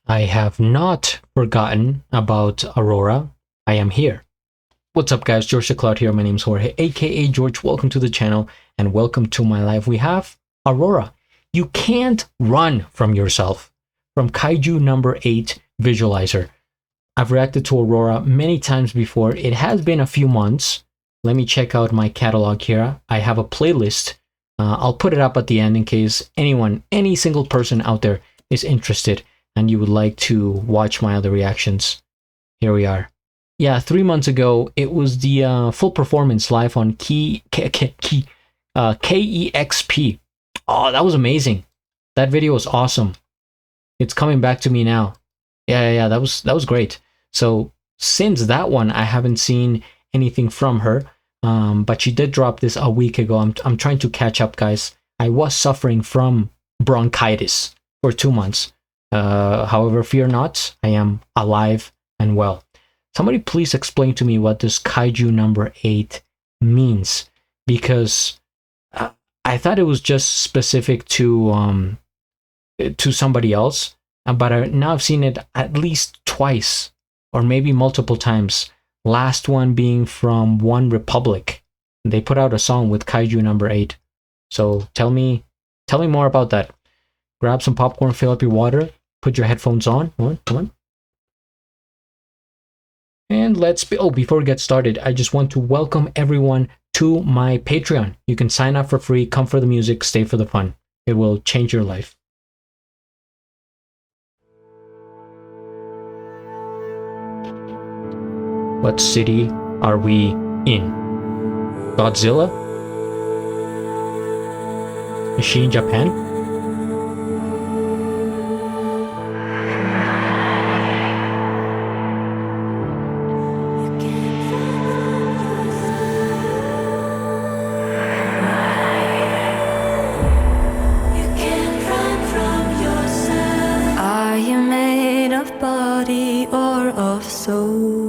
I have not forgotten about Aurora. I am here. What's up, guys? GeorgeTheCloud here. My name's Jorge, aka George. Welcome to the channel and welcome to my live. We have Aurora. You can't run from yourself. From Kaiju number 8 Visualizer. I've reacted to Aurora many times before. It has been a few months. Let me check out my catalog here. I have a playlist. I'll put it up at the end in case anyone, any single person out there is interested and you would like to watch my other reactions. Here we are. Yeah, 3 months ago, it was the full performance live on KEXP. Oh, that was amazing. That video was awesome. It's coming back to me now. Yeah, that was great. So since that one, I haven't seen anything from her. But she did drop this a week ago. I'm trying to catch up, guys. I was suffering from bronchitis for 2 months. However, fear not, I am alive and well. Somebody please explain to me what this Kaiju number 8 means, because I thought it was just specific to somebody else, but now I've seen it at least twice or maybe multiple times. Last one being from One Republic. They put out a song with Kaiju number 8. So tell me more about that. Grab some popcorn, fill up your water, put your headphones on. Come on. And before we get started, I just want to welcome everyone to my Patreon. You can sign up for free, come for the music, stay for the fun. It will change your life. What city are we in? Godzilla? Is she in Japan? Are you made of body or of soul?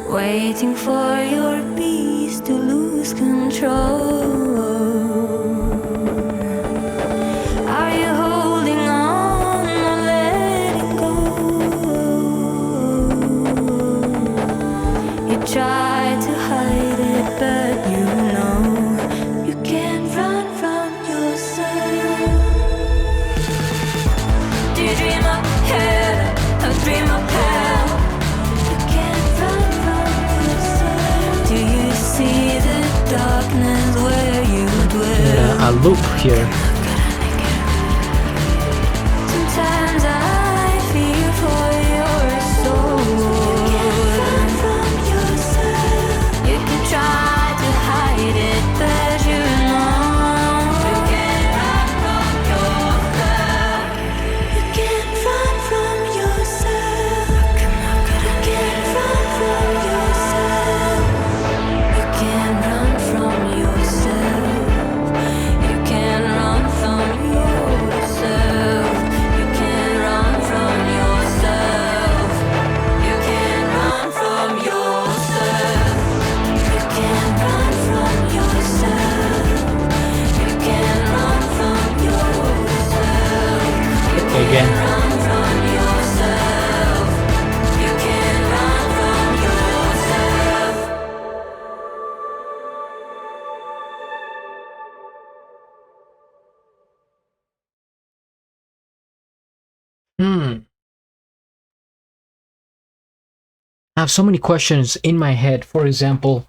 Waiting for your beast to lose control. Are you holding on or letting go? You try to hide it, but you know you can't run from yourself. Do you dream of heaven or dream of hell? See the darkness where you dwell. Yeah, a loop here. Sometimes I fear for your soul. You can't run from yourself. You can try to hide it, but you know you can't run from yourself. You can't run from yourself. You can't run from yourself. You can't run from yourself. You can't run from yourself. You can't run from yourself. You can't run from yourself. You can't run from yourself. You can't run from yourself. You Again. can't run from yourself. You can't run from yourself. I have so many questions in my head. For example,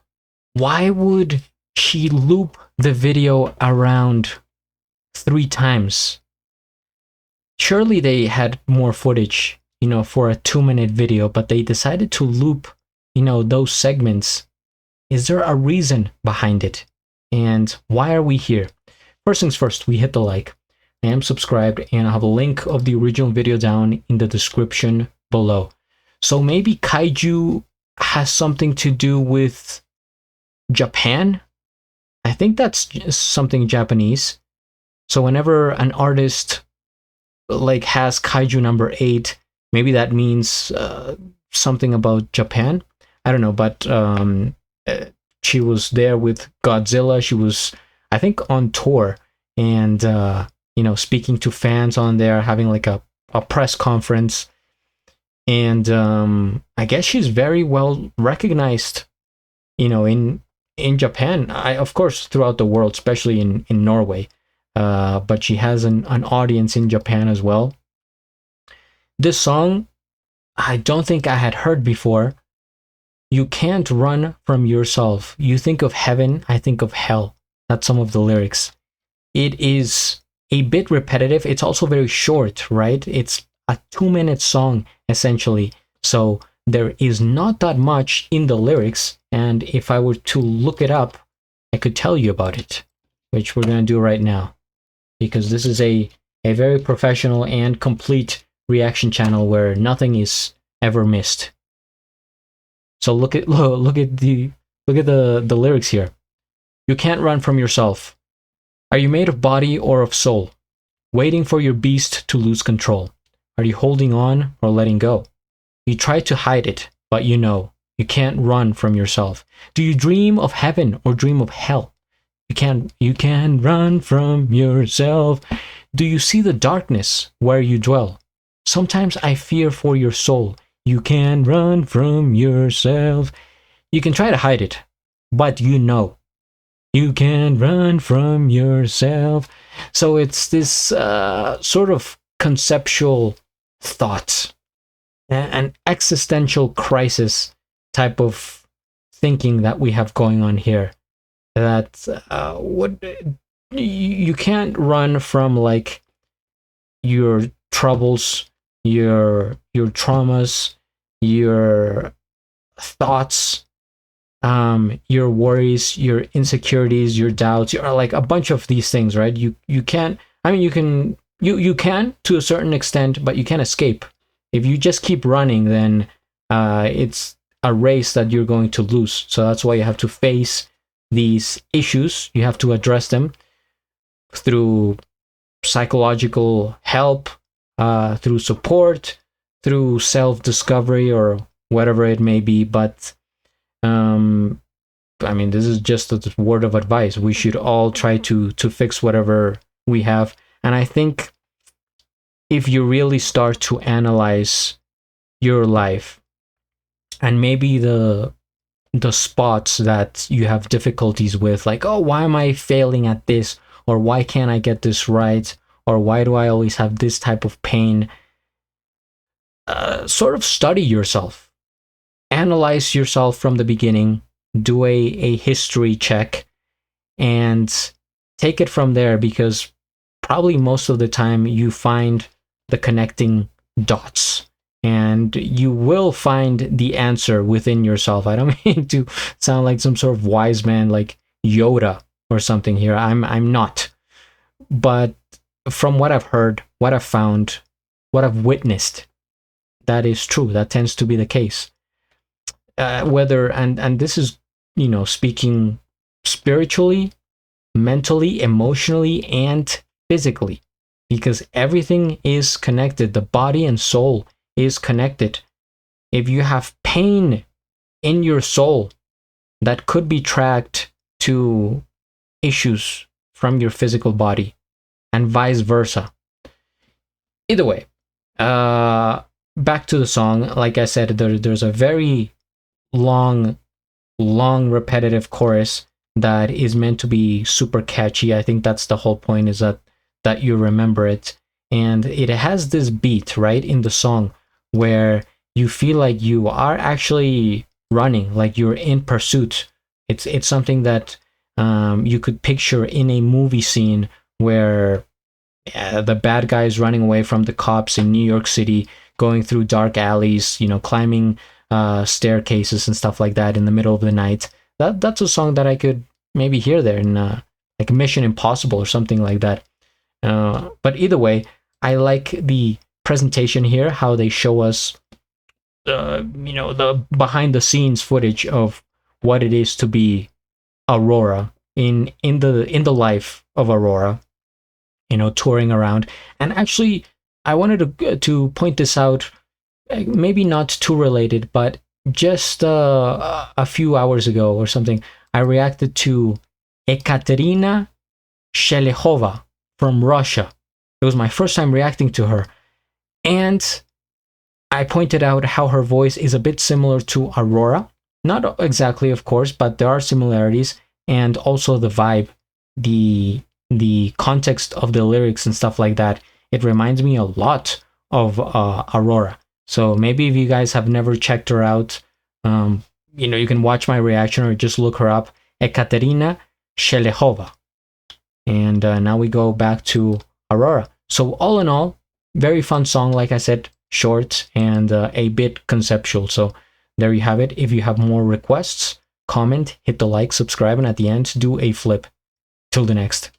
why would she loop the video around 3 times? Surely they had more footage, for a 2-minute video, but they decided to loop, those segments. Is there a reason behind it? And why are we here? First things first, we hit the like. I am subscribed and I have a link of the original video down in the description below. So maybe Kaiju has something to do with Japan? I think that's just something Japanese. So whenever an artist has Kaiju number 8, maybe that means something about Japan. I don't know, but she was there with Godzilla. She was, I think, on tour, and speaking to fans on there, having like a press conference. And I guess she's very well recognized, in Japan. Of course, throughout the world, especially in Norway. But she has an audience in Japan as well. This song, I don't think I had heard before. You can't run from yourself. You think of heaven, I think of hell. That's some of the lyrics. It is a bit repetitive. It's also very short, right? It's a 2-minute song, essentially. So there is not that much in the lyrics. And if I were to look it up, I could tell you about it, which we're going to do right now. Because this is a very professional and complete reaction channel where nothing is ever missed. So look at the lyrics here. You can't run from yourself. Are you made of body or of soul? Waiting for your beast to lose control. Are you holding on or letting go? You try to hide it, but you can't run from yourself. Do you dream of heaven or dream of hell? You can run from yourself. Do you see the darkness where you dwell? Sometimes I fear for your soul. You can run from yourself. You can try to hide it, but you can run from yourself. So it's this sort of conceptual thought, an existential crisis type of thinking that we have going on here. That you can't run from like your troubles, your traumas, your thoughts, your worries, your insecurities, your doubts, or like a bunch of these things, right? You can't. I mean, you can to a certain extent, but you can't escape. If you just keep running, then it's a race that you're going to lose. So that's why you have to face these issues. You have to address them through psychological help, through support, through self-discovery, or whatever it may be. But I mean, this is just a word of advice. We should all try to fix whatever we have. And I think if you really start to analyze your life and maybe the spots that you have difficulties with, like, oh, why am I failing at this? Or why can't I get this right? Or why do I always have this type of pain? Sort of study yourself. Analyze yourself from the beginning. Do a history check. And take it from there, because probably most of the time you find the connecting dots. And you will find the answer within yourself. I don't mean to sound like some sort of wise man like Yoda or something here. I'm not. But from what I've heard, what I've found, what I've witnessed, that is true. That tends to be the case. Whether and this is, speaking spiritually, mentally, emotionally, and physically, because everything is connected. The body and soul is connected. If you have pain in your soul, that could be tracked to issues from your physical body, and vice versa. Either way, back to the song. Like I said, there's a very long repetitive chorus that is meant to be super catchy. I think that's the whole point, is that you remember it. And it has this beat right in the song where you feel like you are actually running, like you're in pursuit. It's something that you could picture in a movie scene where the bad guy is running away from the cops in New York City, going through dark alleys, climbing staircases and stuff like that in the middle of the night. That's a song that I could maybe hear there in like Mission Impossible or something like that. But either way, I like the presentation here, how they show us the behind the scenes footage of what it is to be Aurora in the life of Aurora, touring around. And actually, I wanted to point this out, maybe not too related, but just a few hours ago or something, I reacted to Ekaterina Shelehova from Russia. It was my first time reacting to her. And I pointed out how her voice is a bit similar to Aurora. Not exactly, of course, but there are similarities. And also the vibe, the context of the lyrics and stuff like that. It reminds me a lot of Aurora. So maybe if you guys have never checked her out, you can watch my reaction or just look her up, Ekaterina Shelehova. And now we go back to Aurora. So all in all, very fun song, like I said, short and a bit conceptual. So there you have it. If you have more requests, comment, hit the like, subscribe, and at the end, do a flip. Till the next.